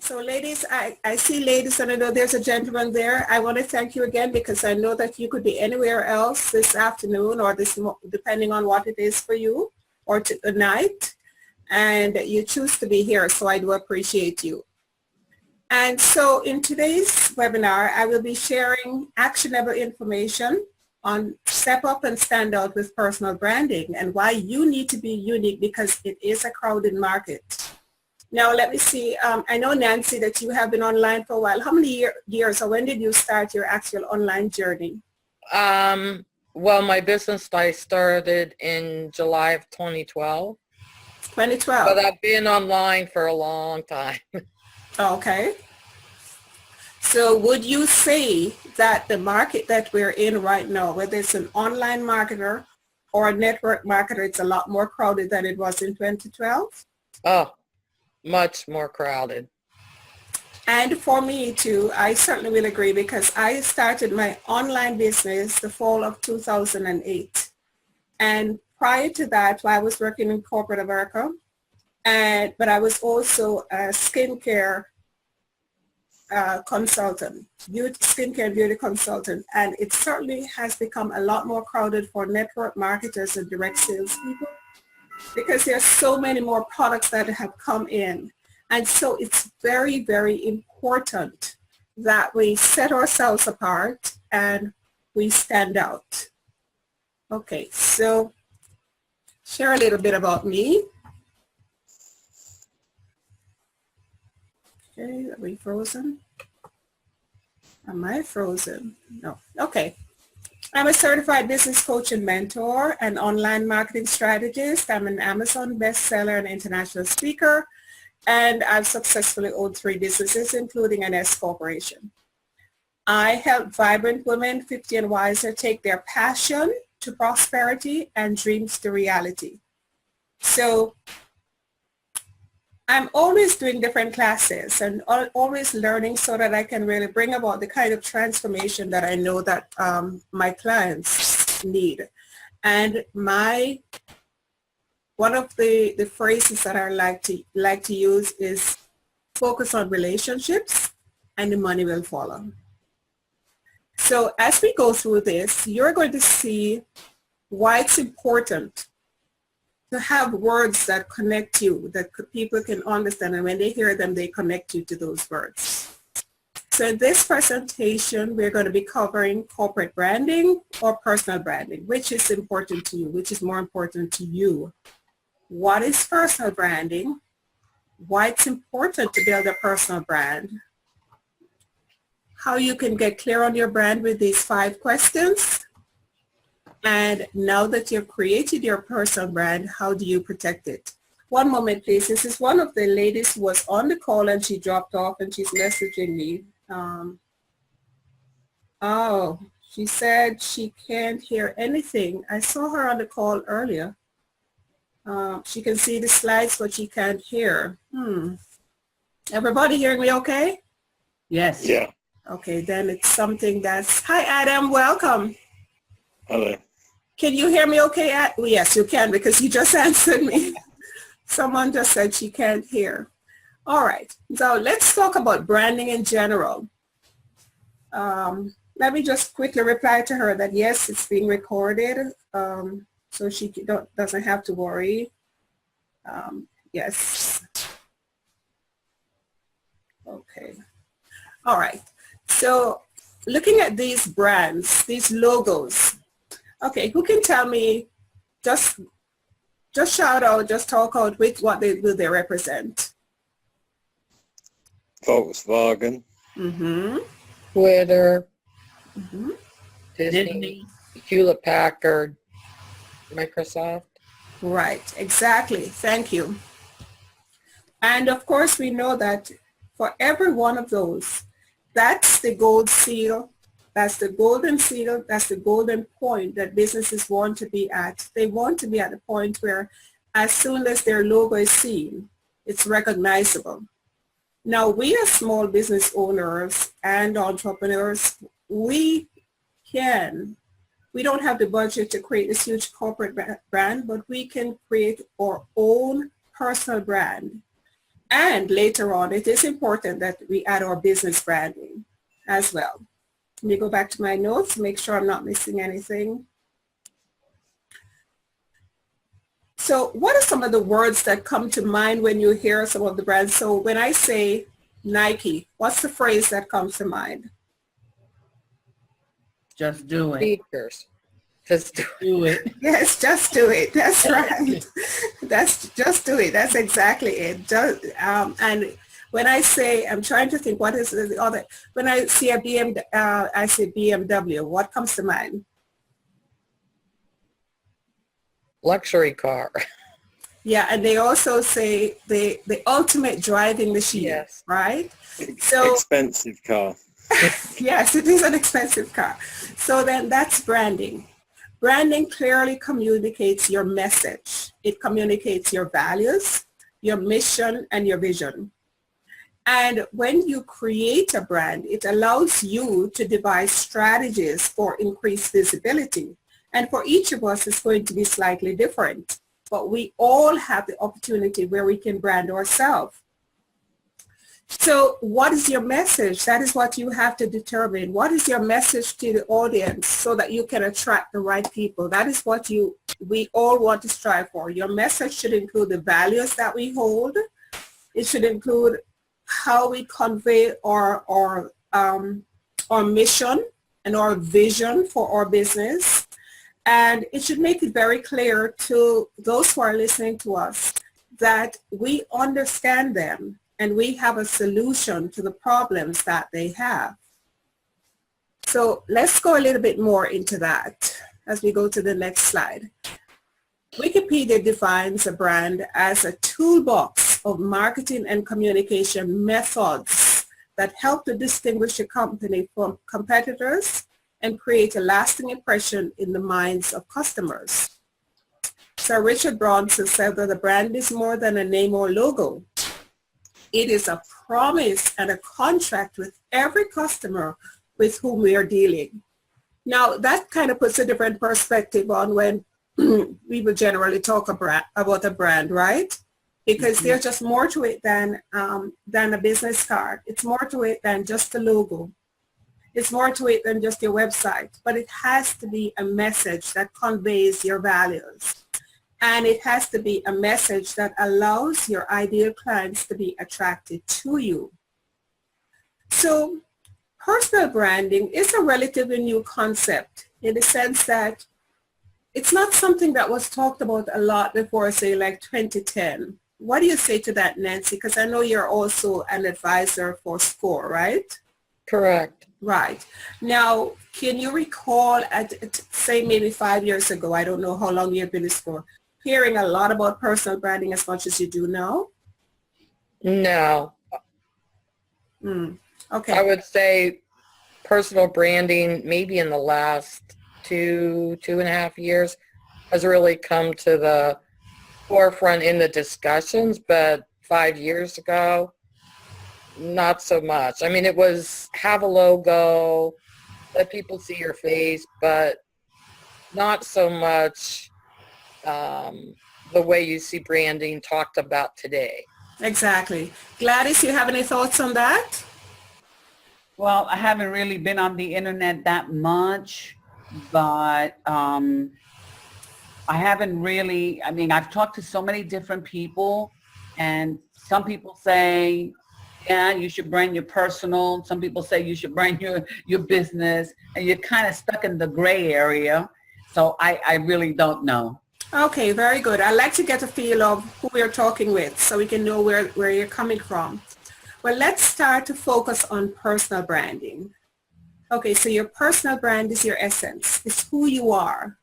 right, so ladies, I see ladies and I know there's a gentleman there. I want to thank you again because I know that you could be anywhere else this afternoon or depending on what it is for you or tonight, and you choose to be here, so I do appreciate you. And so in today's webinar, I will be sharing actionable information on step up and stand out with personal branding and why you need to be unique because it is a crowded market. Now, let me see. I know, Nancy, that you have been online for a while. How many years or when did you start your actual online journey? Well, my business I started in July of 2012. 2012. But I've been online for a long time. Okay. So would you say that the market that we're in right now, whether it's an online marketer or a network marketer, it's a lot more crowded than it was in 2012? Oh, much more crowded. And for me too, I certainly will agree because I started my online business the fall of 2008. And prior to that, I was working in corporate America, but I was also a skincare consultant, skincare and beauty consultant. And it certainly has become a lot more crowded for network marketers and direct sales people, because there's so many more products that have come in. And so it's very, very important that we set ourselves apart and we stand out. Okay, so share a little bit about me. Okay, are we frozen? Am I frozen? No. Okay. I'm a certified business coach and mentor and online marketing strategist. I'm an Amazon bestseller and international speaker, and I've successfully owned 3 businesses, including an S corporation. I help vibrant women 50 and wiser take their passion to prosperity and dreams to reality. So I'm always doing different classes and always learning so that I can really bring about the kind of transformation that I know that my clients need. And one of the phrases that I like to use is focus on relationships and the money will follow. So as we go through this, you're going to see why it's important to have words that connect you, that people can understand, and when they hear them, they connect you to those words. So in this presentation, we're going to be covering corporate branding or personal branding, which is important to you, which is more important to you. What is personal branding? Why it's important to build a personal brand? How you can get clear on your brand with these 5 questions. And now that you've created your personal brand, how do you protect it? One moment, please. This is one of the ladies who was on the call and she dropped off and she's messaging me. Oh, she said she can't hear anything. I saw her on the call earlier. She can see the slides, but she can't hear. Everybody hearing me okay? Yes. Yeah. Okay, then it's something that's... Hi, Adam. Welcome. Hello. Can you hear me okay? Well, yes, you can because you just answered me. Someone just said she can't hear. All right. So let's talk about branding in general. Let me just quickly reply to her that, yes, it's being recorded, so she doesn't have to worry. Yes. Okay. All right. So looking at these brands, these logos, okay, who can tell me, just shout out, just talk out with what will they represent? Volkswagen. Mm-hmm. Twitter, Mm-hmm. Disney, Hewlett Packard, Microsoft. Right, exactly. Thank you. And of course, we know that for every one of those, that's the gold seal. That's the golden seal. That's the golden point that businesses want to be at. They want to be at the point where as soon as their logo is seen, it's recognizable. Now, we as small business owners and entrepreneurs, we don't have the budget to create this huge corporate brand, but we can create our own personal brand. And later on, it is important that we add our business branding as well. Let me go back to my notes, make sure I'm not missing anything. So what are some of the words that come to mind when you hear some of the brands? So when I say Nike, what's the phrase that comes to mind? Just do it. Speakers. Just Do it. Yes, just do it. That's right. That's just do it. That's exactly it. Just, and when I say, I'm trying to think, what is the other? When I see I say BMW. What comes to mind? luxury car. Yeah, and they also say the ultimate driving machine, Yes. right? So Expensive car. yes, it is an expensive car. So then that's branding. Branding clearly communicates your message. It communicates your values, your mission, and your vision. And when you create a brand, it allows you to devise strategies for increased visibility. And for each of us, it's going to be slightly different. But we all have the opportunity where we can brand ourselves. So what is your message? That is what you have to determine. What is your message to the audience so that you can attract the right people? That is what we all want to strive for. Your message should include the values that we hold. It should include how we convey our mission and our vision for our business. And it should make it very clear to those who are listening to us that we understand them and we have a solution to the problems that they have. So let's go a little bit more into that as we go to the next slide. Wikipedia defines a brand as a toolbox of marketing and communication methods that help to distinguish a company from competitors and create a lasting impression in the minds of customers. Sir Richard Branson said that a brand is more than a name or logo. It is a promise and a contract with every customer with whom we are dealing. Now, that kind of puts a different perspective on when we will generally talk about a brand, right? Because there's just more to it than a business card. It's more to it than just a logo. It's more to it than just your website, but it has to be a message that conveys your values. And it has to be a message that allows your ideal clients to be attracted to you. So personal branding is a relatively new concept in the sense that it's not something that was talked about a lot before, say, like 2010. What do you say to that, Nancy? Because I know you're also an advisor for SCORE, right? Correct. Right. Now, can you recall say maybe 5 years ago, I don't know how long you've been in SCORE, hearing a lot about personal branding as much as you do now? No. Okay. I would say personal branding maybe in the last two and a half years has really come to the forefront in the discussions, but 5 years ago, not so much. I mean, it was have a logo, let people see your face, but not so much the way you see branding talked about today. Exactly. Gladys, you have any thoughts on that? Well, I haven't really been on the internet that much, but I haven't really, I mean, I've talked to so many different people, and some people say, yeah, you should brand your personal. Some people say you should brand your business, and you're kind of stuck in the gray area. So I really don't know. Okay, very good. I'd like to get a feel of who we're talking with so we can know where you're coming from. Well, let's start to focus on personal branding. Okay, so your personal brand is your essence. It's who you are.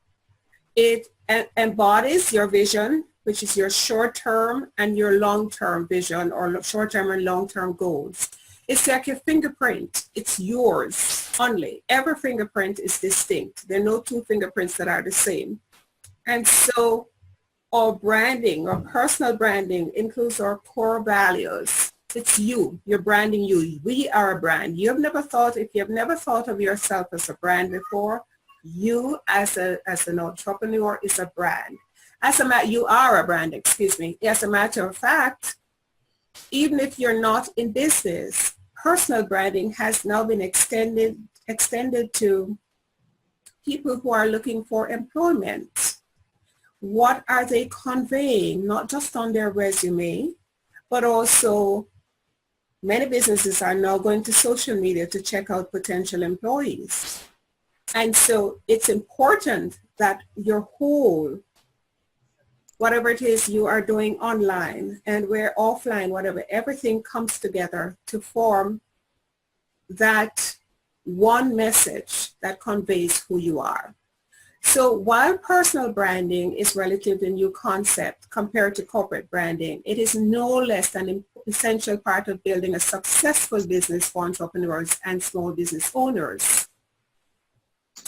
It embodies your vision, which is your short-term and your long-term vision or short-term and long-term goals. It's like your fingerprint. It's yours only. Every fingerprint is distinct. There are no two fingerprints that are the same. And so our branding, our personal branding includes our core values. It's you. You're branding you. We are a brand. If you have never thought of yourself as a brand before, you as an entrepreneur is a brand. You are a brand, excuse me. As a matter of fact, even if you're not in business, personal branding has now been extended to people who are looking for employment. What are they conveying, not just on their resume, but also many businesses are now going to social media to check out potential employees. And so it's important that your whole, whatever it is you are doing online and where offline, whatever, everything comes together to form that one message that conveys who you are. So while personal branding is relatively new concept compared to corporate branding, it is no less an essential part of building a successful business for entrepreneurs and small business owners.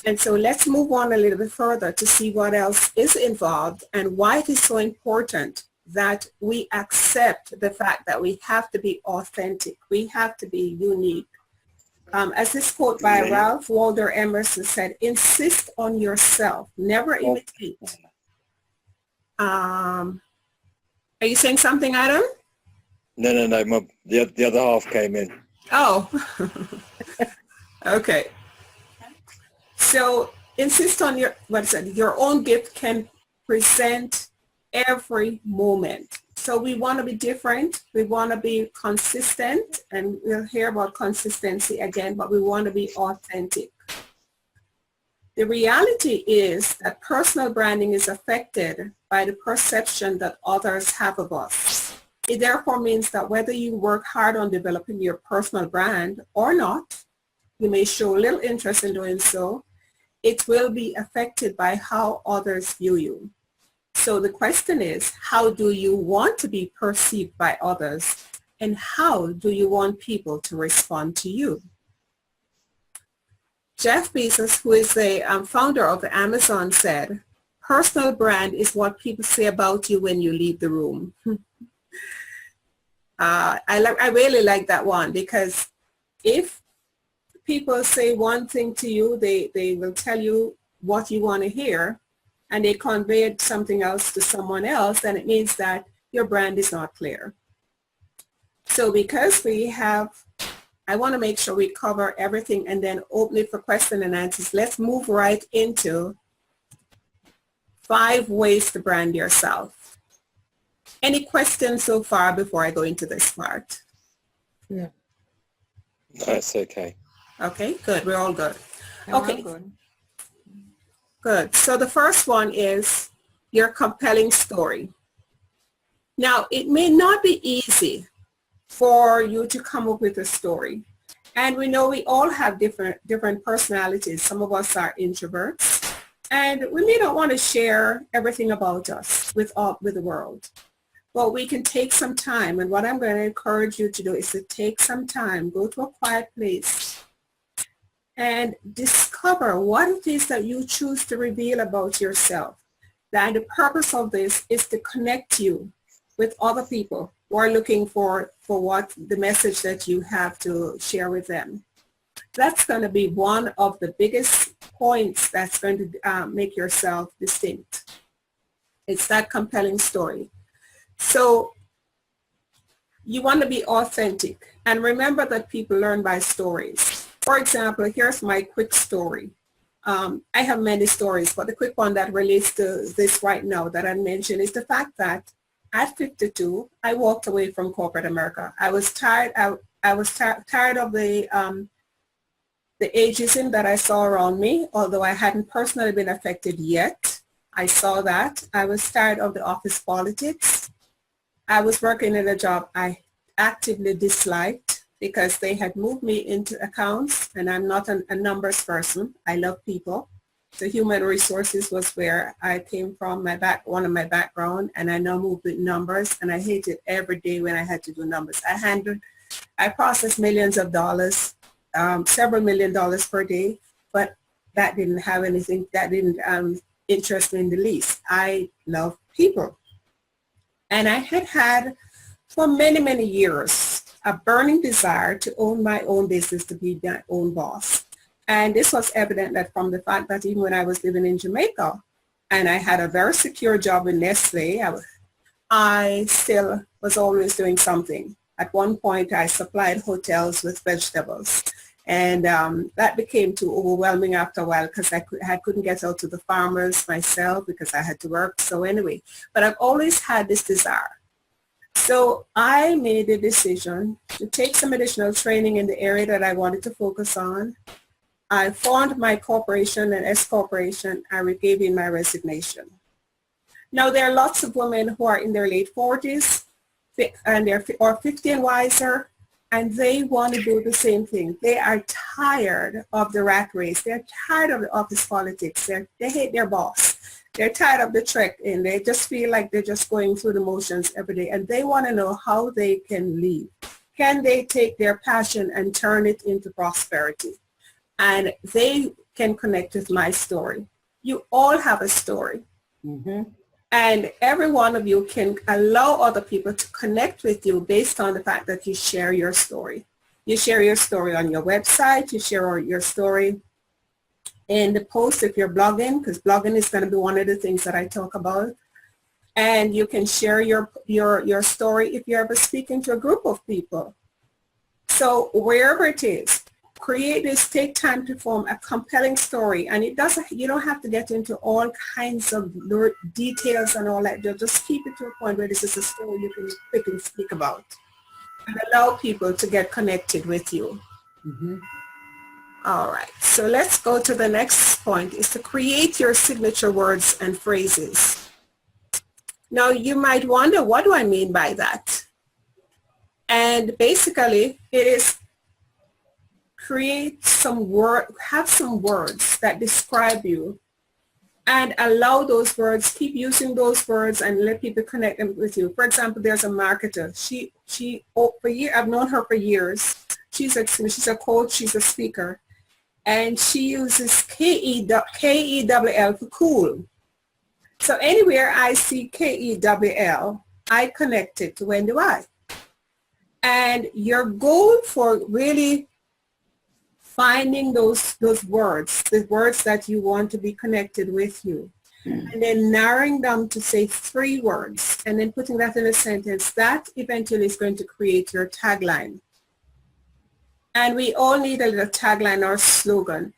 And so let's move on a little bit further to see what else is involved and why it is so important that we accept the fact that we have to be authentic. We have to be unique. As this quote by Ralph Waldo Emerson said, insist on yourself, never imitate. Are you saying something, Adam? No. The other half came in. Oh, okay. So insist on your own gift can present every moment. So we want to be different. We want to be consistent, and we'll hear about consistency again, but we want to be authentic. The reality is that personal branding is affected by the perception that others have of us. It therefore means that whether you work hard on developing your personal brand or not, you may show little interest in doing so, it will be affected by how others view you. So the question is, how do you want to be perceived by others, and how do you want people to respond to you? Jeff Bezos, who is the founder of Amazon, said, personal brand is what people say about you when you leave the room. I really like that one, because if people say one thing to you, they will tell you what you want to hear, and they conveyed something else to someone else, then it means that your brand is not clear. So because I want to make sure we cover everything and then open it for question and answers. Let's move right into 5 ways to brand yourself. Any questions so far before I go into this part? No. That's okay. Okay, good. We're all good. No, Okay. I'm good. Good. So the first one is your compelling story. Now, it may not be easy for you to come up with a story. And we know we all have different personalities. Some of us are introverts, and we may not want to share everything about us with the world. But we can take some time, and what I'm going to encourage you to do is to take some time, go to a quiet place, and discover what it is that you choose to reveal about yourself. And the purpose of this is to connect you with other people who are looking for what the message that you have to share with them. That's going to be one of the biggest points that's going to make yourself distinct. It's that compelling story. So you want to be authentic, and remember that people learn by stories. For example, here's my quick story. I have many stories, but the quick one that relates to this right now that I mentioned is the fact that at 52, I walked away from corporate America. I was tired. I was tired of the ageism that I saw around me, although I hadn't personally been affected yet. I saw that. I was tired of the office politics. I was working in a job I actively disliked because they had moved me into accounts, and I'm not a numbers person. I love people. So human resources was where I came from, one of my background, and I now moved with numbers, and I hated every day when I had to do numbers. I processed millions of dollars, several $1 million per day, but that didn't have anything, that didn't interest me in the least. I love people. And I had for many, many years, a burning desire to own my own business, to be my own boss. And this was evident that from the fact that even when I was living in Jamaica, and I had a very secure job in Nestle, I still was always doing something. At one point, I supplied hotels with vegetables. And that became too overwhelming after a while because I couldn't get out to the farmers myself because I had to work. So anyway, but I've always had this desire. So I made a decision to take some additional training in the area that I wanted to focus on. I formed my corporation, an S corporation. I gave in my resignation. Now there are lots of women who are in their late 40s and they're or 50 and wiser, and they want to do the same thing. They are tired of the rat race. They're tired of the office politics. They hate their boss. They're tired of the trek in. They just feel like they're just going through the motions every day, and they want to know how they can lead. Can they take their passion and turn it into prosperity? And they can connect with my story. You all have a story. Mm-hmm. And every one of you can allow other people to connect with you based on the fact that you share your story. You share your story on your website. You share your story in the post if you're blogging, because blogging is going to be one of the things that I talk about. And you can share your story if you're ever speaking to a group of people. So wherever it is, create this, take time to form a compelling story. And you don't have to get into all kinds of details and all that. Just keep it to a point where this is a story you can quickly speak about and allow people to get connected with you. Mm-hmm. All right. So let's go to the next point, is to create your signature words and phrases. Now you might wonder, what do I mean by that? And basically it is have some words that describe you and allow those words, keep using those words and let people connect them with you. For example, there's a marketer. I've known her for years. She's a coach, she's a speaker, and she uses K-E-W-L for cool. So anywhere I see K-E-W-L, I connect it to when do I. And your goal for really finding those words, the words that you want to be connected with you, and then narrowing them to say 3 words, and then putting that in a sentence, that eventually is going to create your tagline. And we all need a little tagline or slogan.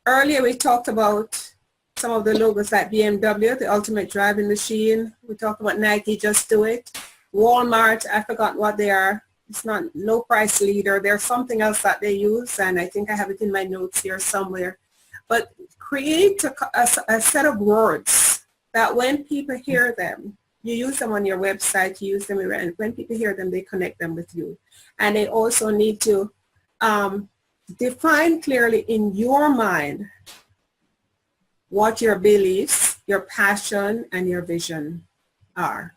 Earlier we talked about some of the logos like BMW, the ultimate driving machine. We talked about Nike, just do it. Walmart, I forgot what they are. It's not low price leader. There's something else that they use, and I think I have it in my notes here somewhere. But create a set of words that when people hear them, you use them on your website, you use them, and when people hear them, they connect them with you. And they also need to define clearly in your mind what your beliefs, your passion, and your vision are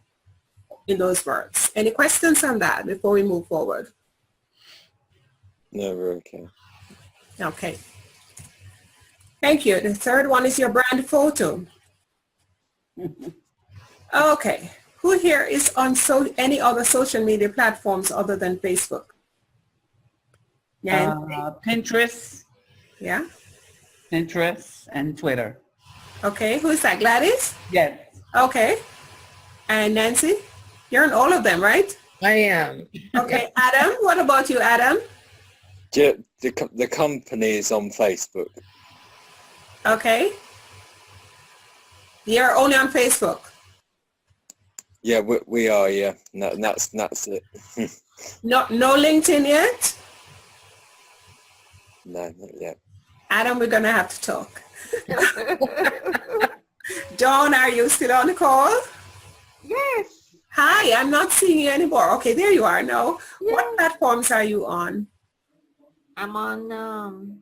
in those words. Any questions on that before we move forward? No, we're okay. Okay. Thank you. The third one is your brand photo. Okay. Who here is on any other social media platforms other than Facebook? Pinterest. Yeah. Pinterest and Twitter. Okay. Who's that? Gladys? Yes. Okay. And Nancy? You're on all of them, right? I am. Okay. Adam, what about you, Adam? Yeah, the company is on Facebook. Okay. You're only on Facebook. Yeah, we are, yeah. No, that's it. No LinkedIn yet? No, not yet. Adam, we're going to have to talk. Dawn, are you still on the call? Yes. Hi, I'm not seeing you anymore. Okay, there you are. No. Yeah. What platforms are you on? I'm on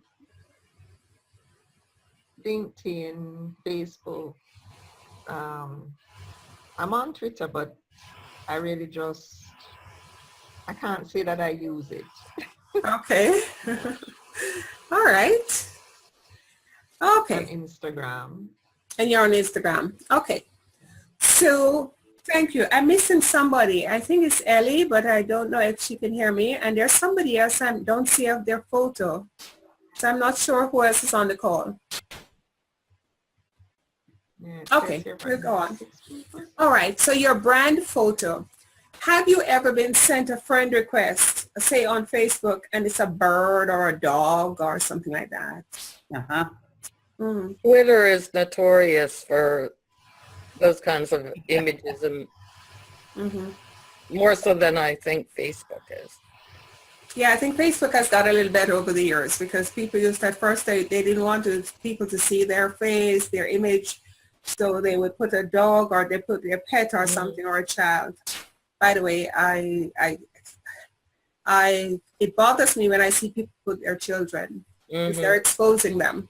LinkedIn, Facebook. I'm on Twitter, but I really I can't say that I use it. Okay. All right. Okay. On Instagram. And you're on Instagram. Okay. So thank you. I'm missing somebody. I think it's Ellie, but I don't know if she can hear me. And there's somebody else I don't see of their photo. So I'm not sure who else is on the call. Yeah, it Okay, says here we'll right go now, on. 6 people. All right, so your brand photo. Have you ever been sent a friend request, say on Facebook, and it's a bird or a dog or something like that? Uh-huh. Mm, Twitter is notorious for those kinds of images, and mhm. more so than I think Facebook is. Yeah, I think Facebook has got a little better over the years because people used at first they didn't want people to see their face, their image, so they would put a dog or they put their pet or something or a child. By the way, it bothers me when I see people put their children because they're exposing them.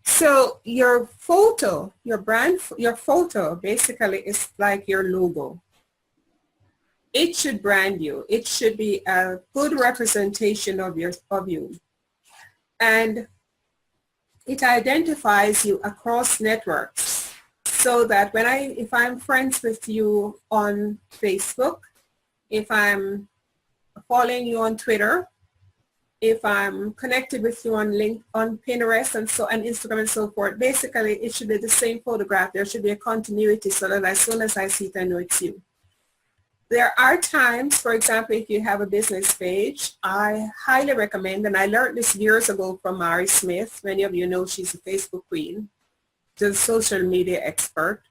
So your photo, your photo basically is like your logo. It should brand you. It should be a good representation of you. And it identifies you across networks so that if I'm friends with you on Facebook, if I'm following you on Twitter, if I'm connected with you on Pinterest and Instagram and so forth, basically it should be the same photograph. There should be a continuity so that as soon as I see it, I know it's you. There are times, for example, if you have a business page, I highly recommend, and I learned this years ago from Mari Smith. Many of you know she's a Facebook queen, the social media expert.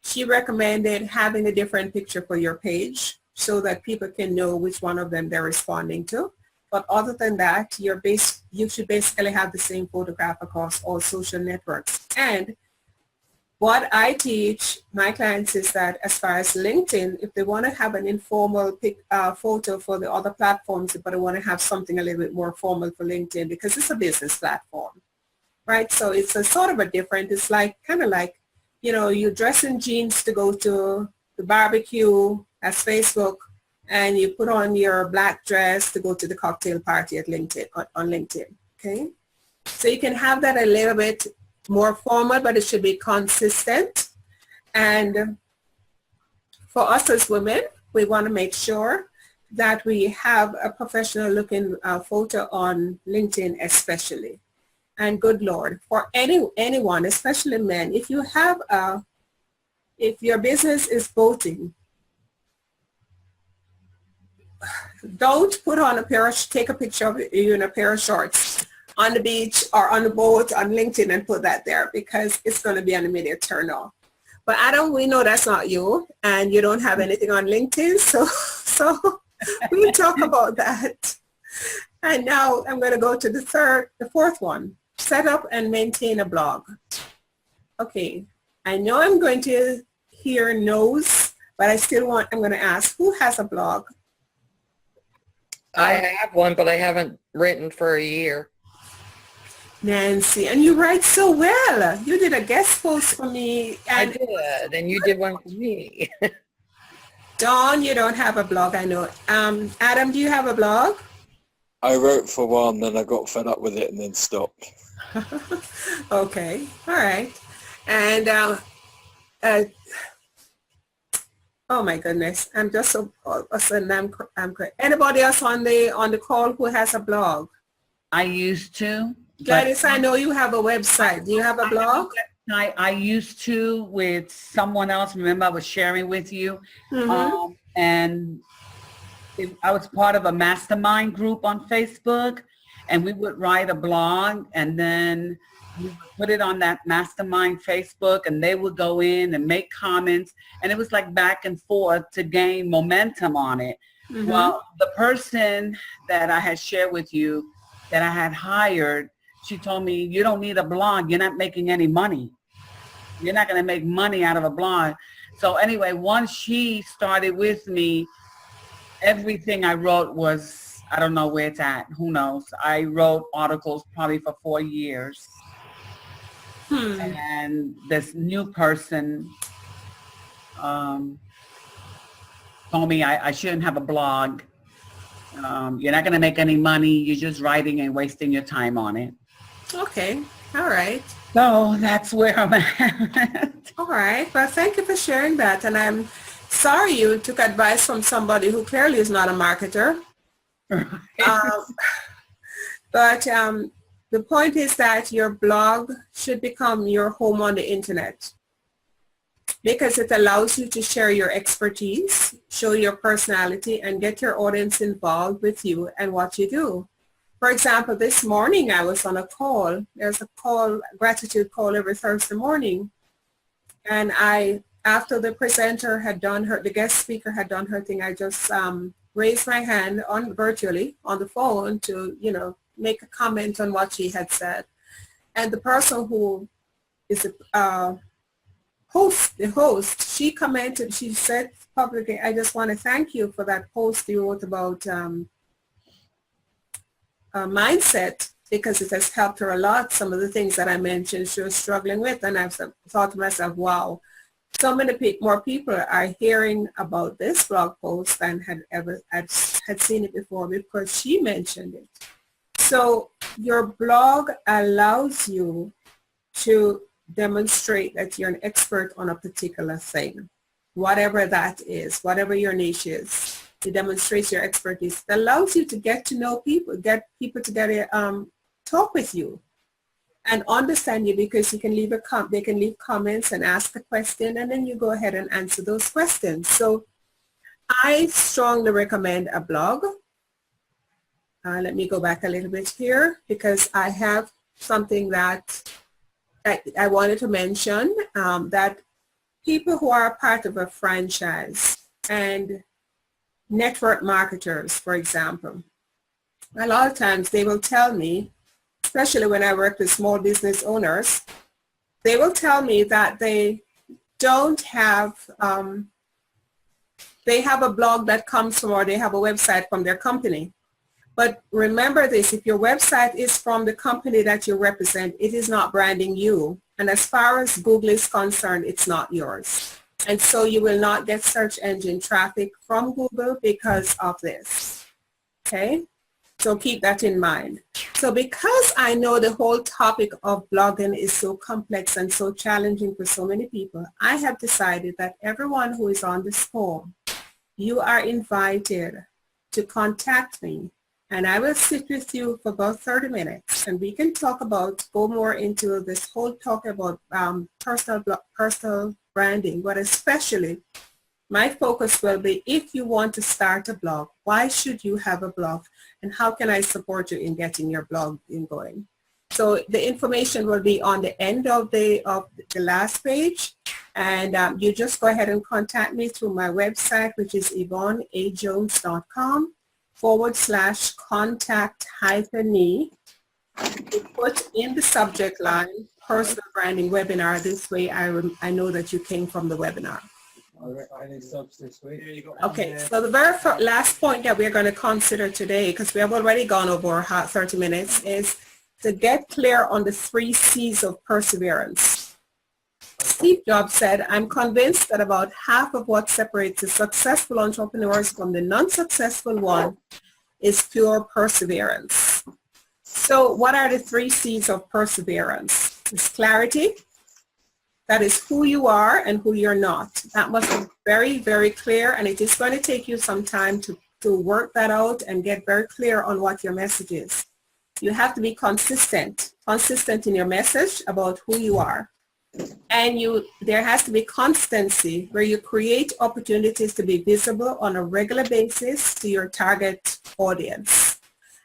She recommended having a different picture for your page so that people can know which one of them they're responding to. But other than that, you should basically have the same photograph across all social networks. And what I teach my clients is that as far as LinkedIn, if they want to have an informal photo for the other platforms, but they want to have something a little bit more formal for LinkedIn because it's a business platform, right? So it's a sort of a different, it's like kind of like, you dress in jeans to go to the barbecue as Facebook, and you put on your black dress to go to the cocktail party at LinkedIn, on LinkedIn, okay? So you can have that a little bit more formal, but it should be consistent. And for us as women, we want to make sure that we have a professional looking photo on LinkedIn especially. And good Lord, for anyone, especially men, if your business is boating, don't put on take a picture of you in a pair of shorts on the beach or on the boat on LinkedIn and put that there because it's going to be an immediate turn off. But Adam, we know that's not you and you don't have anything on LinkedIn, so we'll talk about that. And now I'm going to go to the fourth one, set up and maintain a blog. Okay, I know I'm going to hear no's, but I'm going to ask, who has a blog? I have one, but I haven't written for a year. Nancy, and you write so well. You did a guest post for me. I And did, and you did one for me. Dawn, you don't have a blog, I know. Adam, do you have a blog? I wrote for one, then I got fed up with it and then stopped. Okay, all right. And oh my goodness, I'm just so all of a sudden I'm great. Anybody else on the call who has a blog? I used to. Gladys, I know you have a website. Do you have a blog? I used to with someone else. Remember, I was sharing with you. Mm-hmm. I was part of a mastermind group on Facebook, and we would write a blog, and then we would put it on that mastermind Facebook, and they would go in and make comments, and it was like back and forth to gain momentum on it. Mm-hmm. Well, the person that I had shared with you that I had hired, she told me, you don't need a blog. You're not making any money. You're not going to make money out of a blog. So anyway, once she started with me, everything I wrote was, I don't know where it's at. Who knows? I wrote articles probably for 4 years. And this new person told me I shouldn't have a blog. You're not going to make any money. You're just writing and wasting your time on it. Okay, all right. So that's where I'm at. All right, well, thank you for sharing that. And I'm sorry you took advice from somebody who clearly is not a marketer. But the point is that your blog should become your home on the internet. because it allows you to share your expertise, show your personality, and get your audience involved with you and what you do. For example, this morning I was on a call. There's a call, gratitude call every Thursday morning. And after the presenter had done the guest speaker had done her thing, I just raised my hand virtually on the phone to, make a comment on what she had said. And the person who is the host, she commented, she said publicly, I just want to thank you for that post you wrote about mindset, because it has helped her a lot. Some of the things that I mentioned she was struggling with, and I've thought to myself, wow, so many more people are hearing about this blog post than had seen it before because she mentioned it. So your blog allows you to demonstrate that you're an expert on a particular thing, whatever that is, whatever your niche is. It demonstrates your expertise. It allows you to get to know people, get people to talk with you and understand you, because you can they can leave comments and ask a question, and then you go ahead and answer those questions. So I strongly recommend a blog. Let me go back a little bit here, because I have something that I wanted to mention, that people who are part of a franchise and network marketers, for example, a lot of times they will tell me, especially when I work with small business owners, they will tell me that they don't have, they have a blog that comes from, or they have a website from their company. But remember this, if your website is from the company that you represent, it is not branding you. And as far as Google is concerned, it's not yours. And so you will not get search engine traffic from Google because of this. Okay? So keep that in mind. So because I know the whole topic of blogging is so complex and so challenging for so many people, I have decided that everyone who is on this call, you are invited to contact me, and I will sit with you for about 30 minutes, and we can go more into this whole talk about personal branding, but especially my focus will be, if you want to start a blog, why should you have a blog, and how can I support you in getting your blog going? So the information will be on the end of the last page, and you just go ahead and contact me through my website, which is yvonneajones.com/contact-me. You put in the subject line, personal branding webinar. This way I know that you came from the webinar. Okay, so the very last point that we're going to consider today, because we have already gone over 30 minutes, is to get clear on the 3 C's of perseverance. Steve Jobs said, I'm convinced that about half of what separates the successful entrepreneurs from the non-successful one is pure perseverance. So what are the 3 C's of perseverance? It's clarity. That is who you are and who you're not. That must be very, very clear, and it is going to take you some time to work that out and get very clear on what your message is. You have to be consistent in your message about who you are. And there has to be constancy, where you create opportunities to be visible on a regular basis to your target audience.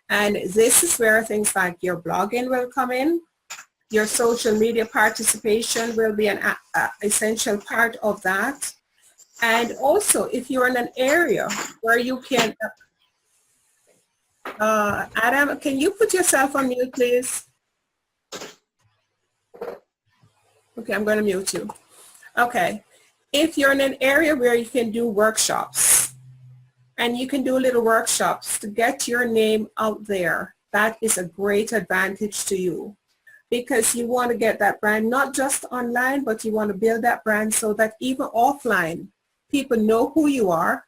And this is where things like your blogging will come in. Your social media participation will be an essential part of that. And also, if you're in an area where you can, Adam, can you put yourself on mute, please? Okay, I'm going to mute you. Okay. If you're in an area where you can do workshops, and you can do little workshops to get your name out there, that is a great advantage to you, because you want to get that brand not just online, but you want to build that brand so that even offline, people know who you are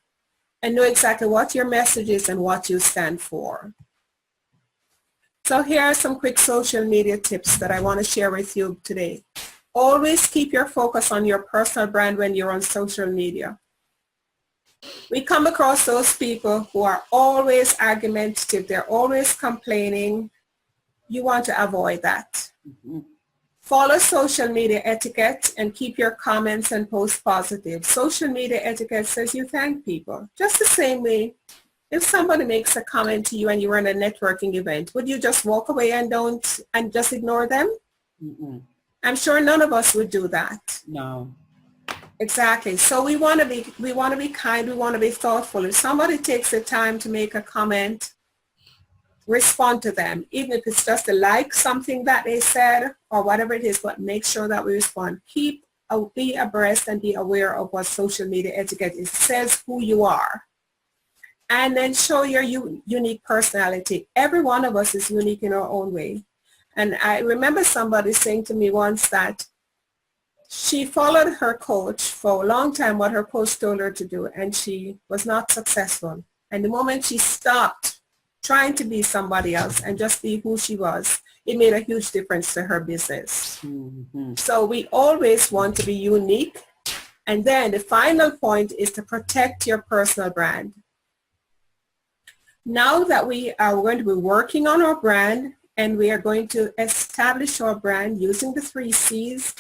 and know exactly what your message is and what you stand for. So here are some quick social media tips that I want to share with you today. Always keep your focus on your personal brand when you're on social media. We come across those people who are always argumentative. They're always complaining. You want to avoid that. Follow social media etiquette and keep your comments and posts positive. Social media etiquette says you thank people. Just the same way, if somebody makes a comment to you and you're in a networking event, would you just walk away and just ignore them? Mm-mm. I'm sure none of us would do that. No. Exactly. So we want to be kind. We want to be thoughtful. If somebody takes the time to make a comment, respond to them, even if it's just to like something that they said or whatever it is, but make sure that we respond. Be abreast and be aware of what social media etiquette is. It says who you are. And then show your unique personality. Every one of us is unique in our own way. And I remember somebody saying to me once that she followed her coach for a long time, what her coach told her to do, and she was not successful. And the moment she stopped trying to be somebody else and just be who she was, it made a huge difference to her business. Mm-hmm. So we always want to be unique. And then the final point is to protect your personal brand. Now that we are going to be working on our brand and we are going to establish our brand using the 3 C's,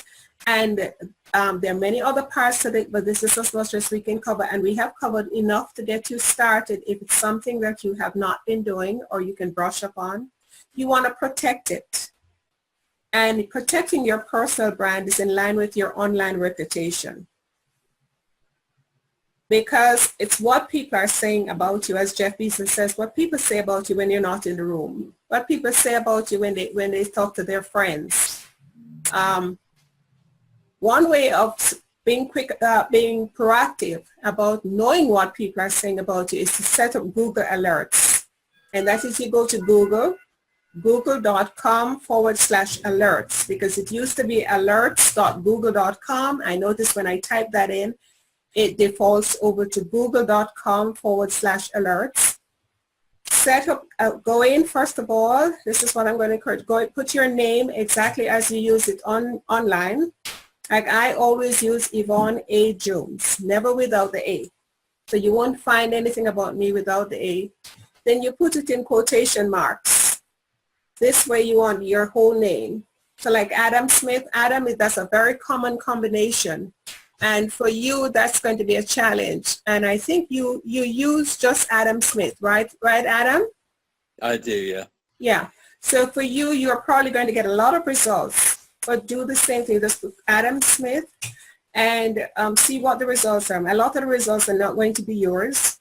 and there are many other parts of it, but this is as much as we can cover, and we have covered enough to get you started. If it's something that you have not been doing or you can brush up on, you want to protect it. And protecting your personal brand is in line with your online reputation, because it's what people are saying about you. As Jeff Bezos says, what people say about you when you're not in the room, what people say about you when they talk to their friends. One way of being proactive about knowing what people are saying about you is to set up Google alerts. And that is, you go to Google, google.com/alerts, because it used to be alerts.google.com. I noticed when I type that in, it defaults over to google.com/alerts. Set up, go in first of all, this is what I'm going to encourage, put your name exactly as you use it online. Like I always use Yvonne A. Jones, never without the A. So you won't find anything about me without the A. Then you put it in quotation marks. This way you want your whole name. So like Adam Smith, that's a very common combination. And for you, that's going to be a challenge. And I think you use just Adam Smith, right? Right, Adam? I do, yeah. Yeah. So for you, you're probably going to get a lot of results. But do the same thing. Just put Adam Smith and see what the results are. A lot of the results are not going to be yours.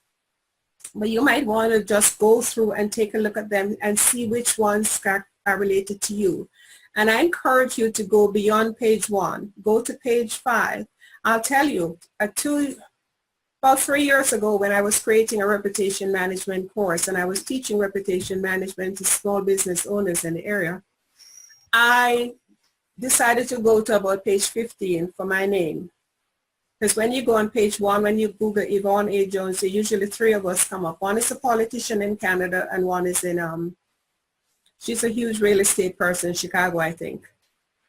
But you might want to just go through and take a look at them and see which ones are related to you. And I encourage you to go beyond page 1. Go to page 5. I'll tell you, about 3 years ago when I was creating a reputation management course and I was teaching reputation management to small business owners in the area, I decided to go to about page 15 for my name. Because when you go on page 1, when you Google Yvonne A. Jones, usually 3 of us come up. One is a politician in Canada and one is in, she's a huge real estate person in Chicago, I think.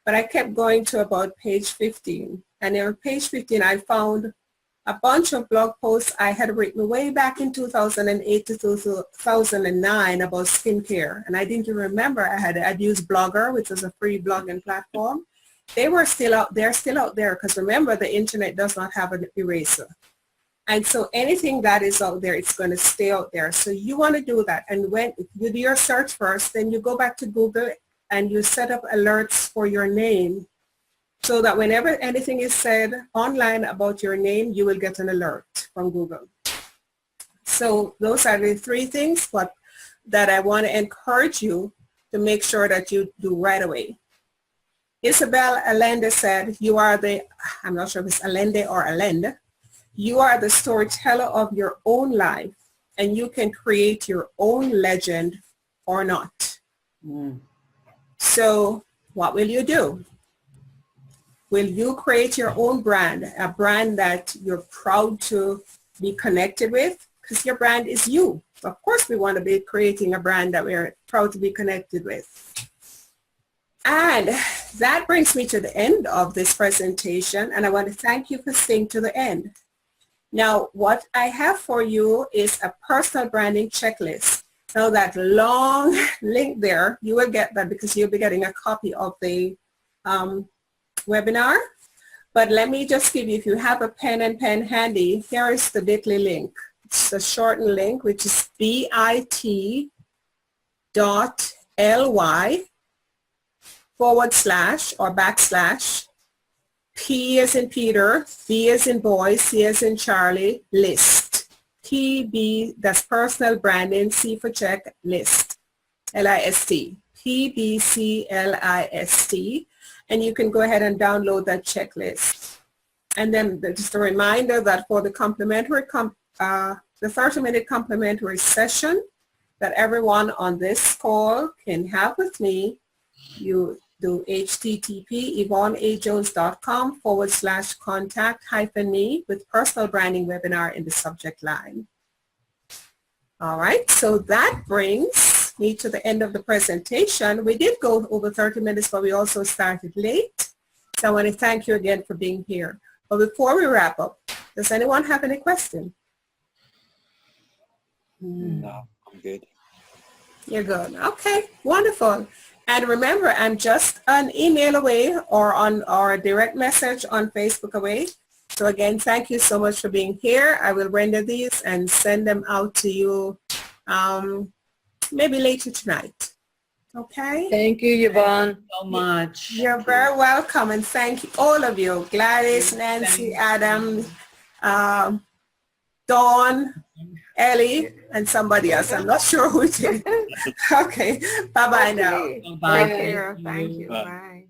But I kept going to about page 15. And on page 15, I found a bunch of blog posts I had written way back in 2008 to 2009 about skincare. And I didn't even remember I'd used Blogger, which is a free blogging platform. They're still out there because remember, the internet does not have an eraser. And so anything that is out there, it's going to stay out there. So you want to do that. And when you do your search first, then you go back to Google and you set up alerts for your name so that whenever anything is said online about your name, you will get an alert from Google. So those are the 3 things that I want to encourage you to make sure that you do right away. Isabel Allende said, you are the, I'm not sure if it's Allende or Allende, you are the storyteller of your own life and you can create your own legend or not. So what will you do? Will you create your own brand, a brand that you're proud to be connected with? Because your brand is you. Of course, we want to be creating a brand that we're proud to be connected with. And that brings me to the end of this presentation, and I want to thank you for staying to the end. Now, what I have for you is a personal branding checklist. Now, that long link there, you will get that because you'll be getting a copy of the webinar. But let me just give you, if you have a pen and pen handy, here is the bit.ly link. It's a shortened link, which is bit.ly/, / P as in Peter, B as in boy, C as in Charlie, list. PB, that's personal branding, C for check, list. LIST. PBCLIST. And you can go ahead and download that checklist. And then just a reminder that for the complimentary, the 30-minute complimentary session that everyone on this call can have with me, you do http yvonneajones.com /contact-me with personal branding webinar in the subject line. All right, so that brings me to the end of the presentation. We did go over 30 minutes, but we also started late. So I want to thank you again for being here. But before we wrap up, does anyone have any questions? No, I'm good. You're good. Okay, wonderful. And remember, I'm just an email away or a direct message on Facebook away. So again, thank you so much for being here. I will render these and send them out to you maybe later tonight. Okay? Thank you, Yvonne. So much. You're very welcome, and thank you, all of you. Gladys, Nancy, Adam, Dawn, Ellie, and somebody else. I'm not sure who it is. Okay, bye-bye now. Bye. Take care. Thank you. Bye. Bye.